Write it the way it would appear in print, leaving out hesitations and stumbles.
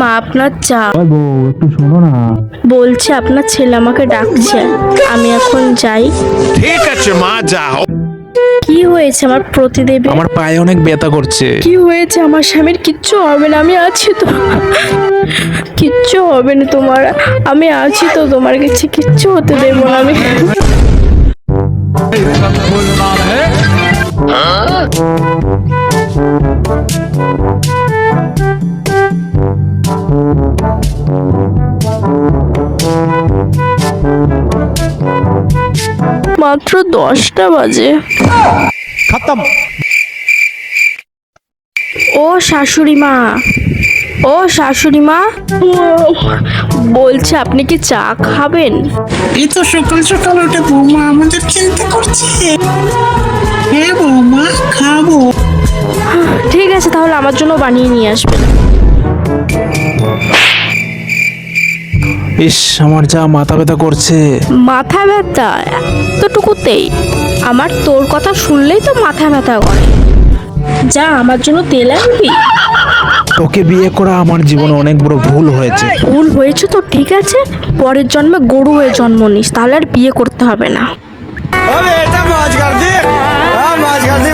মা আপনার চা। ওই বউ একটু শোনো না। বলছে আপনার ছেলে আমাকে ডাকছে, আমি এখন যাই। ঠিক আছে মা, যাও। কি হয়েছে আমার প্রতিদেবী? আমার পায়ে অনেক ব্যথা করছে। কি হয়েছে? আমার স্বামীর কিচ্ছু হবে না, আমি আছি তো। কিচ্ছু হবে না তোমার, আমি আছি তো, তোমার কাছে কিচ্ছু হতে দেবো না আমি। মাত্র 10টা বাজে। খতম। ও শাশুড়ি মা, ও শাশুড়ি মা, বলছে আপনি কি চা খাবেন? এই তো সকাল সকাল উঠে বৌমা আমাদের চিন্তা করছে। হ্যাঁ বৌমা, খাবো। ঠিক আছে, তাহলে আমার জন্য বানিয়ে নিয়ে আসবেন। ইস, আমার যা মাথা ব্যথা করছে। মাথা ব্যথা এতটুকুতেই? আমার তোর কথা শুনলেই তো মাথা ব্যথা করে। যা আমার জন্য তেল আনবি। তোকে বিয়ে করা আমার জীবনে অনেক বড় ভুল হয়েছে। ভুল হয়েছে তো ঠিক আছে, পরের জন্মে গরু হয়ে জন্ম নিস, তাহলে আর বিয়ে করতে হবে না। अबे बेटा मौज कर दी, हाँ मौज कर दी।